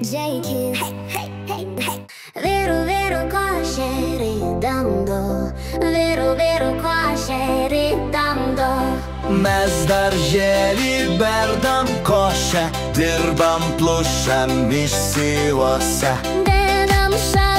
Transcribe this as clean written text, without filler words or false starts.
Джейкіс. Віру, коше рідамдо. Віру, коше rridamdo. Mes daržely berdam košę, dirbam plušam išsiuose. Dedam šalį